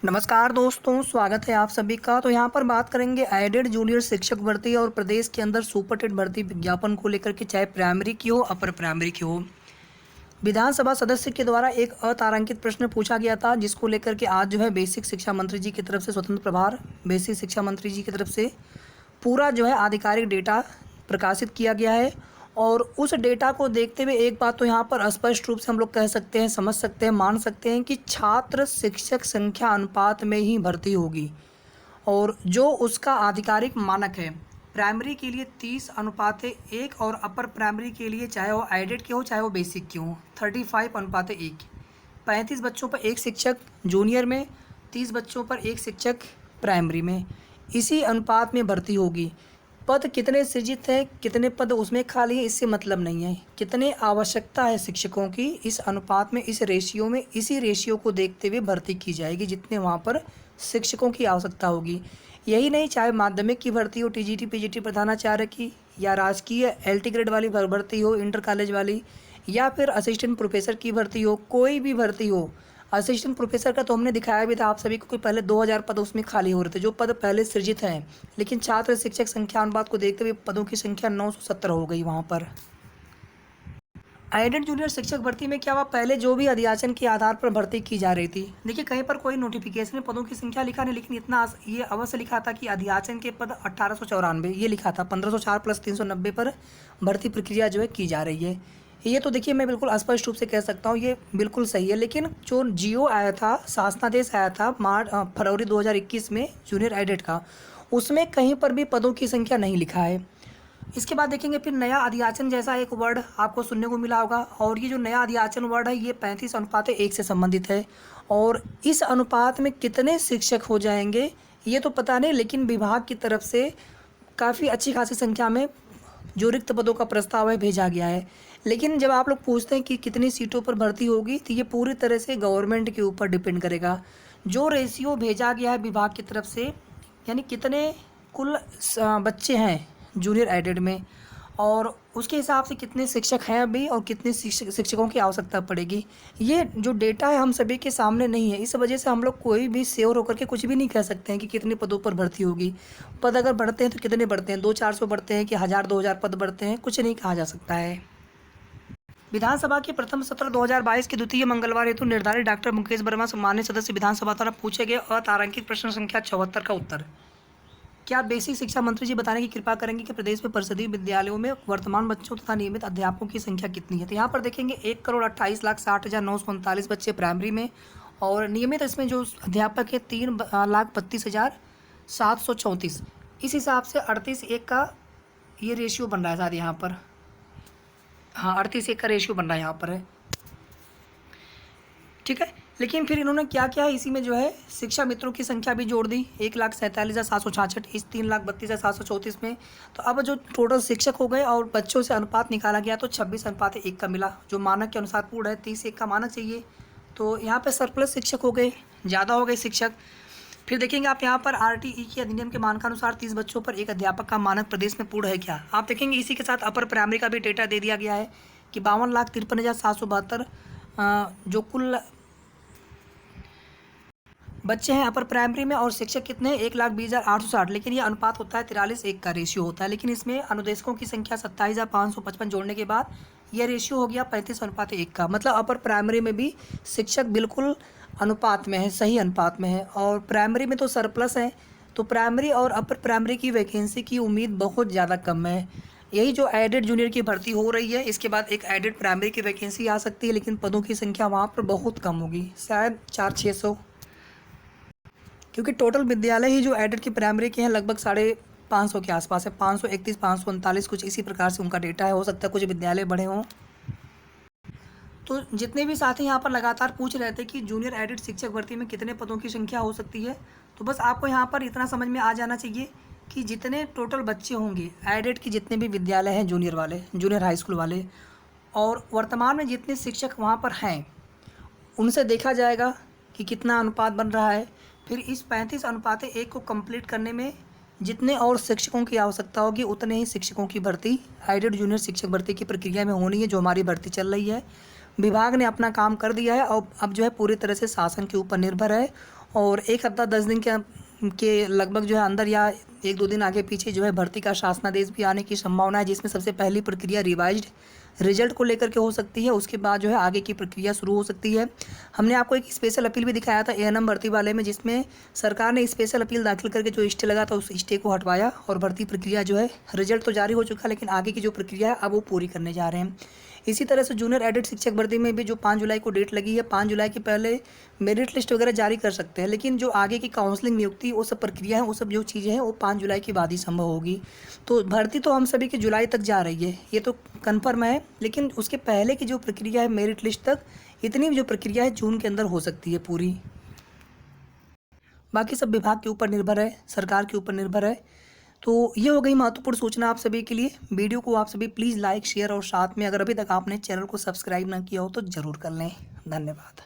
नमस्कार दोस्तों, स्वागत है आप सभी का। तो यहाँ पर बात करेंगे एडेड जूनियर शिक्षक भर्ती और प्रदेश के अंदर सुपर टेट भर्ती विज्ञापन को लेकर के, चाहे प्राइमरी की हो अपर प्राइमरी की हो। विधानसभा सदस्य के द्वारा एक अतारांकित प्रश्न पूछा गया था, जिसको लेकर के आज जो है बेसिक शिक्षा मंत्री जी की तरफ से स्वतंत्र प्रभार बेसिक शिक्षा मंत्री जी की तरफ से पूरा जो है आधिकारिक डेटा प्रकाशित किया गया है। और उस डेटा को देखते हुए एक बात तो यहाँ पर स्पष्ट रूप से हम लोग कह सकते हैं, समझ सकते हैं, मान सकते हैं कि छात्र शिक्षक संख्या अनुपात में ही भर्ती होगी। और जो उसका आधिकारिक मानक है, प्राइमरी के लिए 30:1 और अपर प्राइमरी के लिए चाहे वो एडेड के हो चाहे वो बेसिक के हो 35:1। 35 बच्चों पर एक शिक्षक जूनियर में, 30 बच्चों पर एक शिक्षक प्राइमरी में, इसी अनुपात में भर्ती होगी। पद कितने सृजित हैं, कितने पद उसमें खाली है, इससे मतलब नहीं है। कितने आवश्यकता है शिक्षकों की, इस अनुपात में, इस रेशियो में, इसी रेशियो को देखते हुए भर्ती की जाएगी जितने वहाँ पर शिक्षकों की आवश्यकता होगी। यही नहीं, चाहे माध्यमिक की भर्ती हो, टीजीटी पीजीटी प्रधानाचार्य की, या राजकीय एलटी ग्रेड वाली भर्ती हो, इंटर कॉलेज वाली, या फिर असिस्टेंट प्रोफेसर की भर्ती हो, कोई भी भर्ती हो। असिस्टेंट प्रोफेसर का तो हमने दिखाया भी था आप सभी को कि पहले 2000 पद उसमें खाली हो रहे थे, जो पद पहले सृजित हैं। लेकिन छात्र शिक्षक संख्या अनुपात को देखते हुए पदों की संख्या 970 हो गई वहाँ पर। एडेड जूनियर शिक्षक भर्ती में क्या हुआ, पहले जो भी अध्याचन के आधार पर भर्ती की जा रही थी। देखिए, कहीं पर कोई नोटिफिकेशन में पदों की संख्या लिखा नहीं, लेकिन इतना ये अवश्य लिखा था कि अध्याचन के पद 1894 ये लिखा था। 1504 प्लस 390 पर भर्ती प्रक्रिया जो है की जा रही है। ये तो देखिए मैं बिल्कुल स्पष्ट रूप से कह सकता हूँ, ये बिल्कुल सही है। लेकिन जो जियो आया था, शासनादेश आया था फरवरी 2021 में जूनियर एडेड का, उसमें कहीं पर भी पदों की संख्या नहीं लिखा है। इसके बाद देखेंगे फिर नया अध्याचन जैसा एक वर्ड आपको सुनने को मिला होगा, और ये जो नया अध्याचन वर्ड है ये 35:1 से संबंधित है। और इस अनुपात में कितने शिक्षक हो जाएंगे ये तो पता नहीं, लेकिन विभाग की तरफ से काफ़ी अच्छी खासी संख्या में जो रिक्त पदों का प्रस्ताव है भेजा गया है। लेकिन जब आप लोग पूछते हैं कि कितनी सीटों पर भर्ती होगी, तो ये पूरी तरह से गवर्नमेंट के ऊपर डिपेंड करेगा। जो रेशियो भेजा गया है विभाग की तरफ से, यानी कितने कुल बच्चे हैं जूनियर एडेड में, और उसके हिसाब से कितने शिक्षक हैं अभी और कितने शिक्षकों की आवश्यकता पड़ेगी, ये जो डेटा है हम सभी के सामने नहीं है। इस वजह से हम लोग कोई भी श्योर होकर के कुछ भी नहीं कह सकते हैं कि कितने पदों पर भर्ती होगी। पद अगर बढ़ते हैं तो कितने बढ़ते हैं, 200-400 बढ़ते हैं कि 1000-2000 पद बढ़ते हैं, कुछ नहीं कहा जा सकता है। विधानसभा के प्रथम सत्र 2022 के द्वितीय मंगलवार हेतु निर्धारित डॉक्टर मुकेश वर्मा सम्मानित सदस्य विधानसभा द्वारा पूछे गए अतारांकित प्रश्न संख्या 74 का उत्तर। क्या बेसिक शिक्षा मंत्री जी बताने की कृपा करेंगे कि प्रदेश में परिषदीय विद्यालयों में वर्तमान बच्चों तथा नियमित अध्यापकों की संख्या कितनी है। तो यहाँ पर देखेंगे 1,28,60,939 बच्चे प्राइमरी में, और नियमित इसमें जो अध्यापक है 3,32,734। इस हिसाब से 38:1 का ये रेशियो बन रहा है शायद यहाँ पर। हाँ, 38:1 का रेशियो बन रहा है यहाँ पर है, ठीक है। लेकिन फिर इन्होंने क्या किया है, इसी में जो है शिक्षा मित्रों की संख्या भी जोड़ दी, 1,47,766 इस 3,32,734 में। तो अब जो टोटल शिक्षक हो गए और बच्चों से अनुपात निकाला गया तो 26:1 का मिला, जो मानक के अनुसार पूर्ण है। 30:1 का मानक चाहिए, तो यहाँ पे सरप्लस शिक्षक हो गए, ज़्यादा हो गए शिक्षक। फिर देखेंगे आप यहाँ पर RTE के अधिनियम के मानकानुसार 30 बच्चों पर एक अध्यापक का मानक प्रदेश में पूर्ण है क्या, आप देखेंगे। इसी के साथ अपर प्राइमरी का भी डेटा दे दिया गया है कि 52,53,772 जो कुल बच्चे हैं अपर प्राइमरी में, और शिक्षक कितने हैं 1,20,860। लेकिन ये अनुपात होता है 43:1 का रेशियो होता है। लेकिन इसमें अनुदेशकों की संख्या 27,555 जोड़ने के बाद यह रेशियो हो गया 35:1 का। मतलब अपर प्राइमरी में भी शिक्षक बिल्कुल अनुपात में है, सही अनुपात में है। और प्राइमरी में तो सरप्लस है, तो प्राइमरी और अपर प्राइमरी की वैकेंसी की उम्मीद बहुत ज़्यादा कम है। यही जो एडेड जूनियर की भर्ती हो रही है, इसके बाद एक एडेड प्राइमरी की वैकेंसी आ सकती है, लेकिन पदों की संख्या वहाँ पर बहुत कम होगी, शायद 400-600, क्योंकि टोटल विद्यालय ही जो एडेड की प्राइमरी के हैं लगभग 550 के आसपास है, 531, 539 कुछ इसी प्रकार से उनका डेटा है। हो सकता है कुछ विद्यालय बड़े हों। तो जितने भी साथी यहाँ पर लगातार पूछ रहे थे कि जूनियर एडेड शिक्षक भर्ती में कितने पदों की संख्या हो सकती है, तो बस आपको यहाँ पर इतना समझ में आ जाना चाहिए कि जितने टोटल बच्चे होंगे एडेड के, जितने भी विद्यालय हैं जूनियर वाले, जूनियर हाई स्कूल वाले, और वर्तमान में जितने शिक्षक वहाँ पर हैं, उनसे देखा जाएगा कि कितना अनुपात बन रहा है। फिर इस 35:1 को कंप्लीट करने में जितने और शिक्षकों की आवश्यकता होगी, उतने ही शिक्षकों की भर्ती एडेड जूनियर शिक्षक भर्ती की प्रक्रिया में होनी है, जो हमारी भर्ती चल रही है। विभाग ने अपना काम कर दिया है और अब जो है पूरी तरह से शासन के ऊपर निर्भर है और 1 हफ्ता 10 दिन के लगभग जो है अंदर या 1-2 दिन आगे पीछे जो है भर्ती का शासनादेश भी आने की संभावना है, जिसमें सबसे पहली प्रक्रिया रिवाइज्ड रिजल्ट को लेकर के हो सकती है। उसके बाद जो है आगे की प्रक्रिया शुरू हो सकती है। हमने आपको एक स्पेशल अपील भी दिखाया था एएनएम भर्ती वाले में, जिसमें सरकार ने स्पेशल अपील दाखिल करके जो स्टे लगा था उस स्टे को हटवाया और भर्ती प्रक्रिया जो है रिजल्ट तो जारी हो चुका है, लेकिन आगे की जो प्रक्रिया है अब वो पूरी करने जा रहे हैं। इसी तरह से जूनियर एडेड शिक्षक भर्ती में भी जो 5 जुलाई को डेट लगी है, 5 जुलाई के पहले मेरिट लिस्ट वगैरह जारी कर सकते हैं, लेकिन जो आगे की काउंसलिंग नियुक्ति वो सब प्रक्रिया है, वो सब जो चीज़ें हैं वो 5 जुलाई के बाद ही संभव होगी। तो भर्ती तो हम सभी की जुलाई तक जा रही है, ये तो कन्फर्म है, लेकिन उसके पहले की जो प्रक्रिया है मेरिट लिस्ट तक, इतनी जो प्रक्रिया है जून के अंदर हो सकती है पूरी। बाकी सब विभाग के ऊपर निर्भर है, सरकार के ऊपर निर्भर है। तो ये हो गई महत्वपूर्ण सूचना आप सभी के लिए। वीडियो को आप सभी प्लीज़ लाइक शेयर और साथ में अगर अभी तक आपने चैनल को सब्सक्राइब ना किया हो तो ज़रूर कर लें। धन्यवाद।